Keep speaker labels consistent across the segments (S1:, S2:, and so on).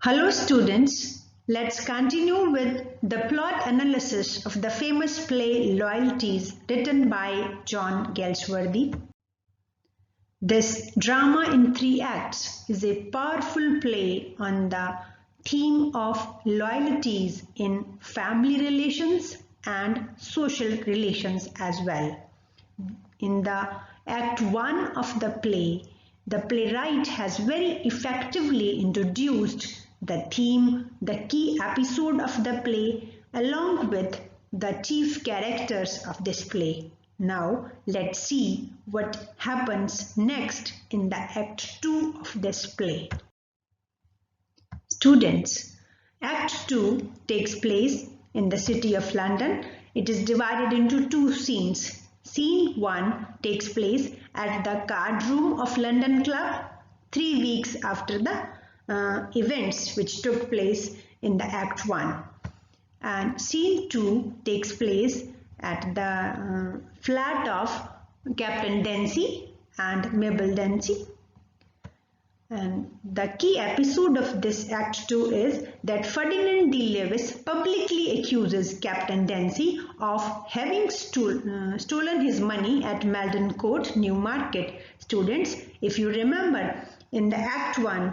S1: Hello students, let's continue with the plot analysis of the famous play Loyalties written by John Galsworthy. This drama in 3 acts is a powerful play on the theme of loyalties in family relations and social relations as well. In the Act 1 of the play, the playwright has very effectively introduced the theme, the key episode of the play, along with the chief characters of this play. Now let's see what happens next in the Act 2 of this play. Students, Act 2 takes place in the city of London. It is divided into 2 scenes. Scene 1 takes place at the cardroom of London Club 3 weeks after the events which took place in the Act 1. And scene 2 takes place at the flat of Captain Dancys and Mabel Dancys. And the key episode of this Act 2 is that Ferdinand de Levis publicly accuses Captain Dancys of having stolen his money at Malden Court, Newmarket. Students, if you remember, in the Act 1,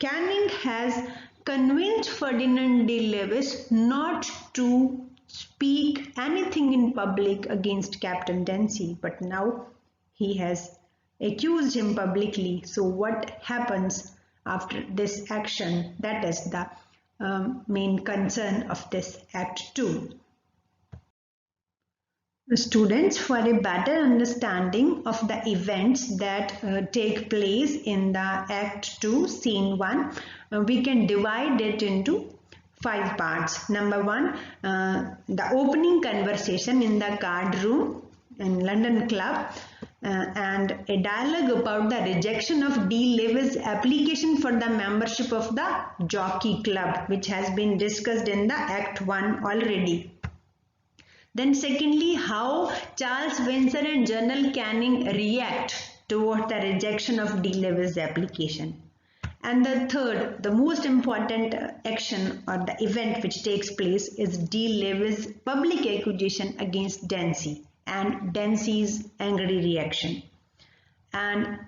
S1: Canynge has convinced Ferdinand de Levis not to speak anything in public against Captain Dancys, but now he has accused him publicly. So what happens after this action? That is the main concern of this Act 2. Students, for a better understanding of the events that take place in the Act 2, Scene 1, we can divide it into 5 parts. Number 1, the opening conversation in the card room in London Club and a dialogue about the rejection of De Levis' application for the membership of the Jockey Club, which has been discussed in the Act 1 already. Then secondly, how Charles Windsor and General Canynge react toward the rejection of De Levis' application. And the third, the most important action or the event which takes place is De Levis' public accusation against Dancys and Dancys' angry reaction. And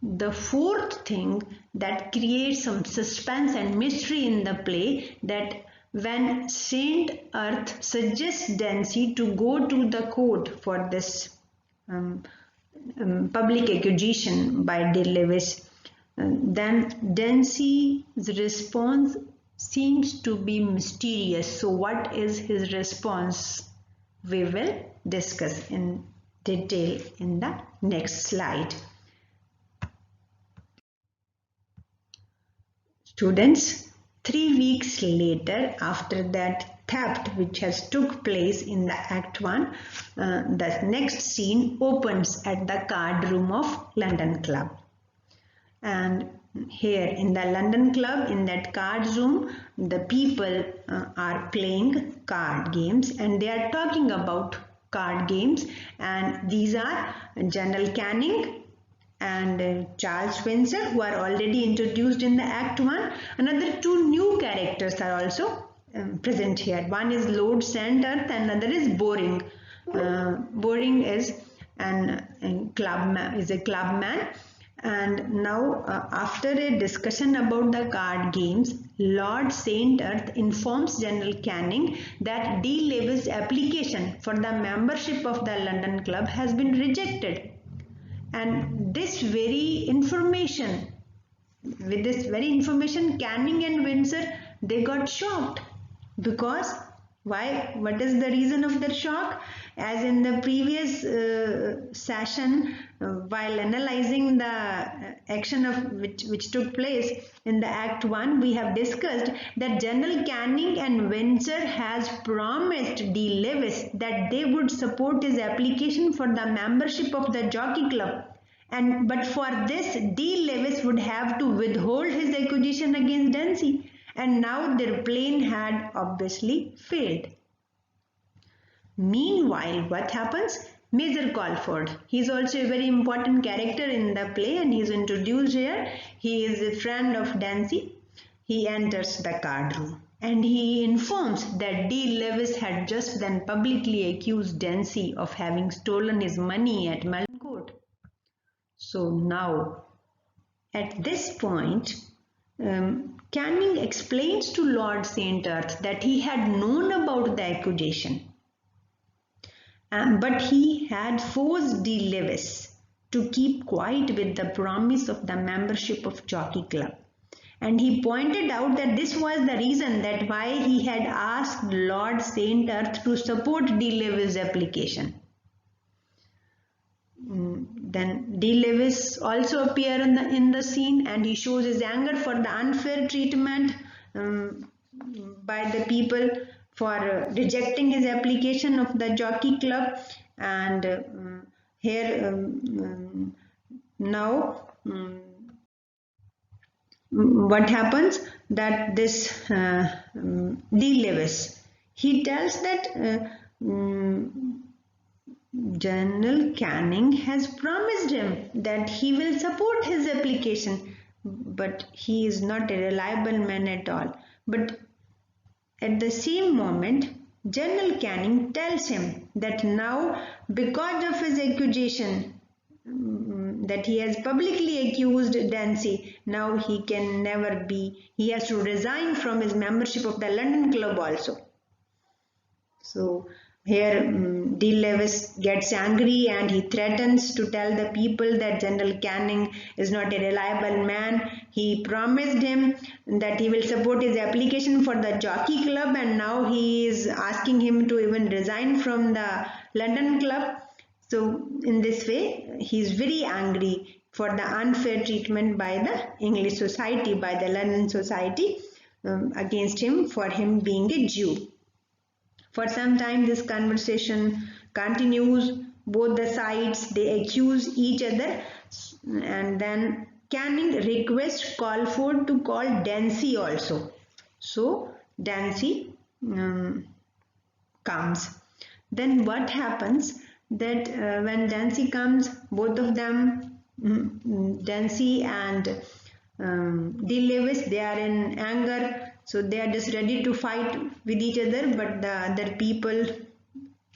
S1: the fourth thing that creates some suspense and mystery in the play, that when Saint Erth suggests Dancys to go to the court for this public accusation by De Levis, then Dancys' response seems to be mysterious. So what is his response? We will discuss in detail in the next slide. Students, 3 weeks later, after that theft which has took place in the Act 1, the next scene opens at the card room of London Club. And here in the London Club, in that card room, the people are playing card games and they are talking about card games, and these are General Canynge and Charles Windsor, who are already introduced in the Act 1. Another 2 new characters are also present here. One is Lord Saint Erth and another is Boring. Boring is a clubman. And now after a discussion about the card games, Lord Saint Erth informs General Canynge that De Levis' application for the membership of the London Club has been rejected. And with this very information, Canynge and Windsor, they got shocked. Because why? What is the reason of their shock? As in the previous session, while analyzing the action of which took place in the Act 1, we have discussed that General Canynge and Windsor has promised De Levis that they would support his application for the membership of the Jockey Club. But for this, De Levis would have to withhold his accusation against Dancys. And now their plan had obviously failed. Meanwhile, what happens? Major Colford. He is also a very important character in the play and he is introduced here. He is a friend of Dancys. he enters the cardroom and he informs that De Levis had just then publicly accused Dancys of having stolen his money at Malton Court. So now, at this point, Canynge explains to Lord St. Erth that he had known about the accusation, but he had forced De Levis to keep quiet with the promise of the membership of Jockey Club. And he pointed out that this was the reason that why he had asked Lord St. Erth to support De Levis' application. Then De Levis also appears in the scene, and he shows his anger for the unfair treatment by the people for rejecting his application of the Jockey Club. And here now what happens that this De Levis, he tells that General Canynge has promised him that he will support his application, but he is not a reliable man at all. But at the same moment, General Canynge tells him that now, because of his accusation, that he has publicly accused Dancys, now he can never be, he has to resign from his membership of the London Club also. So here De Levis gets angry and he threatens to tell the people that General Canynge is not a reliable man. He promised him that he will support his application for the Jockey Club, and now he is asking him to even resign from the London Club. So in this way, he is very angry for the unfair treatment by the English society, by the London society against him for him being a Jew. For some time this conversation continues. Both the sides, they accuse each other, and then Canynge requests Caulfield to call Dancys also. So Dancys comes. Then what happens that when Dancys comes, both of them, Dancys and De Levis, they are in anger. So they are just ready to fight with each other, but the other people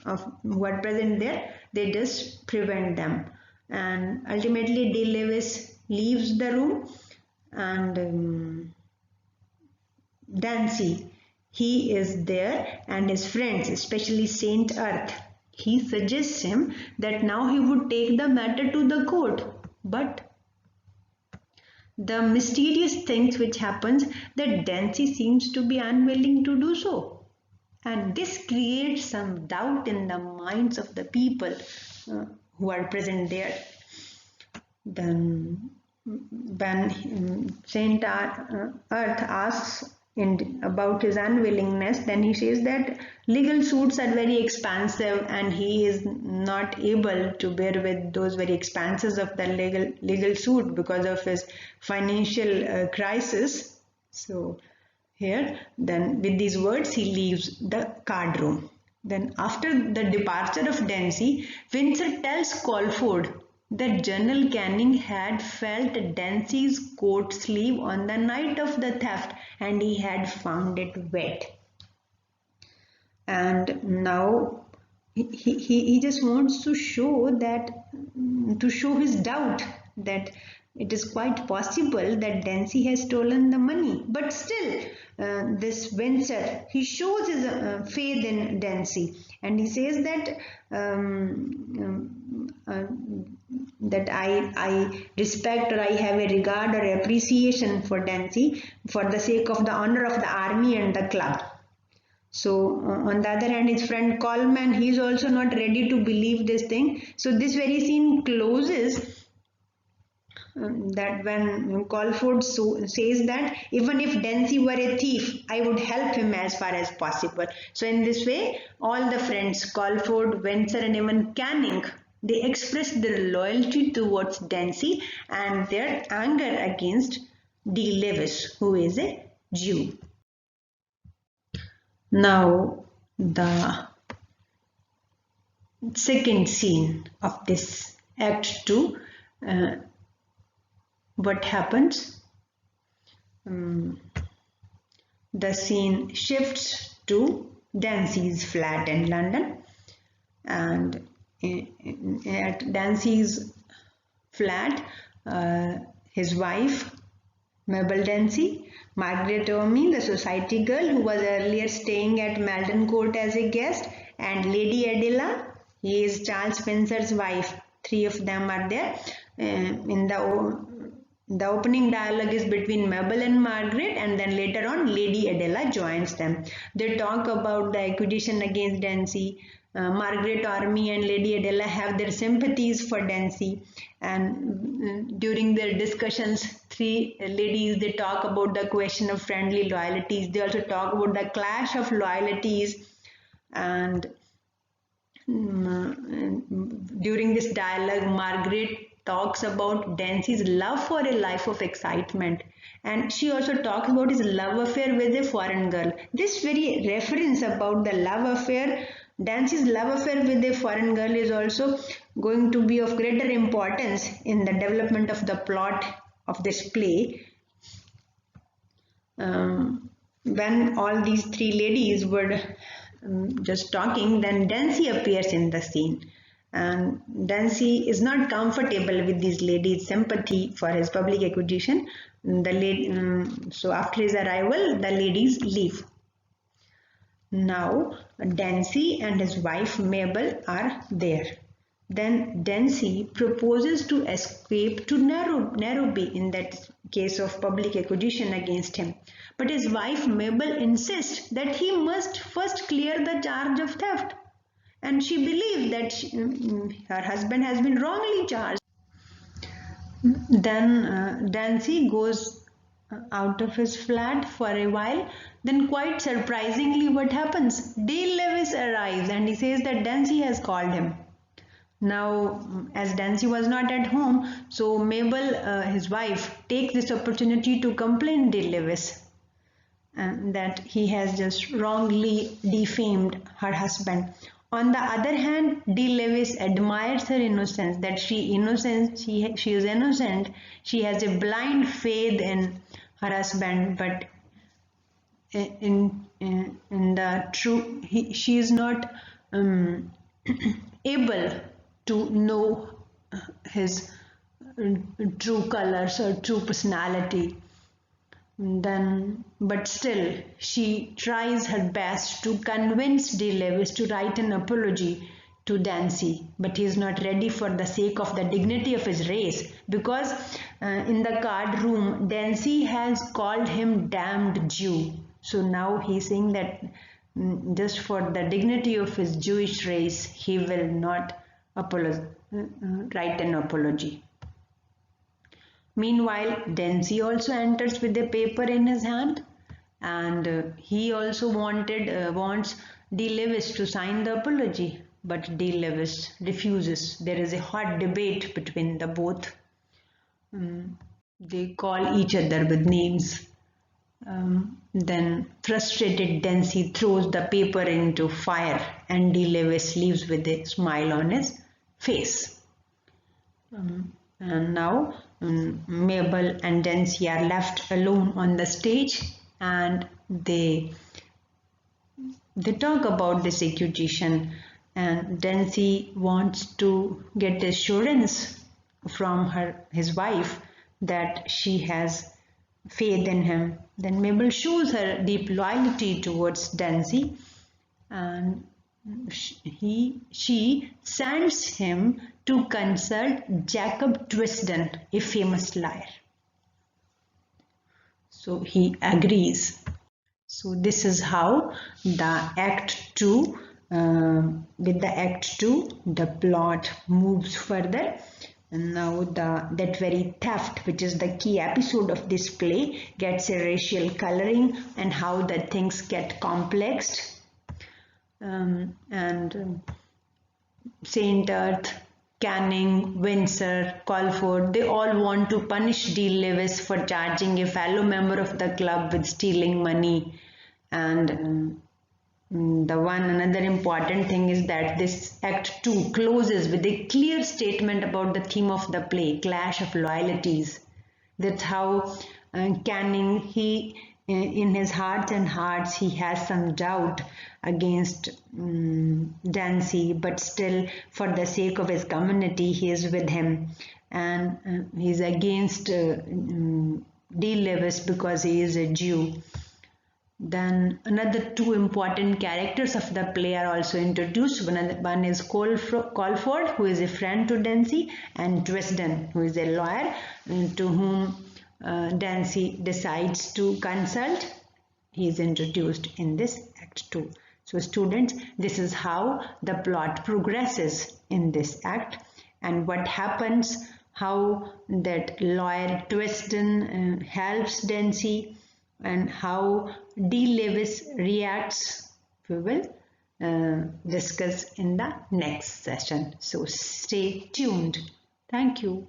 S1: who are present there, they just prevent them. And ultimately De Levis leaves the room, and Dancys, he is there, and his friends, especially St. Erth, he suggests him that now he would take the matter to the court. But the mysterious things which happens that Dancys seems to be unwilling to do so, and this creates some doubt in the minds of the people who are present there. Then when St. Erth asks about his unwillingness, then he says that legal suits are very expensive and he is not able to bear with those very expenses of the legal suit because of his financial crisis. So here, then with these words, he leaves the cardroom. Then after the departure of Dancys, Windsor tells Caulfield that General Canynge had felt Dancys' coat sleeve on the night of the theft and he had found it wet. And now he just wants to show that, to show his doubt that it is quite possible that Dancys has stolen the money. But still, this Windsor, he shows his faith in Dancys, and he says that that I respect, or I have a regard or appreciation for Dancys for the sake of the honor of the army and the club. So on the other hand, his friend Coleman, he is also not ready to believe this thing. So this very scene closes that when Caulfield says that even if Dancys were a thief, I would help him as far as possible. So in this way, all the friends, Caulfield, Windsor, and even Canynge, they express their loyalty towards Dancys and their anger against De Levis, who is a Jew. Now the second scene of this Act 2, what happens? the scene shifts to Dancys' flat in London, and at Dancys' flat, his wife Mabel Dancey, Margaret Orme, the society girl who was earlier staying at Malden Court as a guest, and Lady Adela, he is Charles Spencer's wife. Three of them are there. In the opening dialogue is between Mabel and Margaret, and then later on Lady Adela joins them. They talk about the accusation against Dancey. Margaret Orme and Lady Adela have their sympathies for Dancey, and during their discussions, three ladies, they talk about the question of friendly loyalties. They also talk about the clash of loyalties, and during this dialogue, Margaret talks about Dancey's love for a life of excitement, and she also talks about his love affair with a foreign girl. This very reference about the love affair, Dancey's love affair with a foreign girl, is also going to be of greater importance in the development of the plot of this play. When all these three ladies were just talking, then Dancey appears in the scene, and Dancey is not comfortable with these ladies' sympathy for his public accusation. So after his arrival, the ladies leave. Now Dancey and his wife Mabel are there. Then Dancey proposes to escape to Nairobi in that case of public accusation against him. But his wife Mabel insists that he must first clear the charge of theft. And she believes that her husband has been wrongly charged. Then Dancey goes out of his flat for a while. Then quite surprisingly, what happens? De Levis arrives and he says that Dancey has called him. Now, as Dancey was not at home, so Mabel, his wife, takes this opportunity to complain to De Levis that he has just wrongly defamed her husband. On the other hand, De Levis admires her innocence, that she is innocent, she has a blind faith in her husband, but in the true, she is not able to know his true colors or true personality. But still, she tries her best to convince De Levis to write an apology to Dancey, but he is not ready for the sake of the dignity of his race, because in the card room, Dancey has called him damned Jew. So now he is saying that just for the dignity of his Jewish race, he will not write an apology. Meanwhile, Dancey also enters with a paper in his hand, and he also wants De Levis to sign the apology, but De Levis refuses. There is a hot debate between the both. They call each other with names. Then frustrated Dancey throws the paper into fire, and De Levis leaves with a smile on his face. And now Mabel and Dancey are left alone on the stage, and they talk about this accusation, and Dancey wants to get assurance from his wife that she has faith in him. Then Mabel shows her deep loyalty towards Dancey, and she sends him to consult Jacob Twisden, a famous liar. So he agrees. So this is how the Act 2, with the Act 2, the plot moves further. And now that very theft, which is the key episode of this play, gets a racial coloring, and how the things get complexed. Saint Erth, Canynge, Windsor, Colford, they all want to punish De Levis for charging a fellow member of the club with stealing money. And another important thing is that this Act 2 closes with a clear statement about the theme of the play, clash of loyalties. That's how Canynge, in his heart and hearts he has some doubt against Dancy, but still for the sake of his community he is with him, and he's against De Levis because he is a Jew. Then another two important characters of the play are also introduced. One is Colford, who is a friend to Dancy, and Dresden, who is a lawyer to whom Dancy decides to consult. He is introduced in this Act 2. So students, this is how the plot progresses in this act, and what happens, how that lawyer Dresden helps Dancy, and how De Levis reacts, we will discuss in the next session. So stay tuned. Thank you.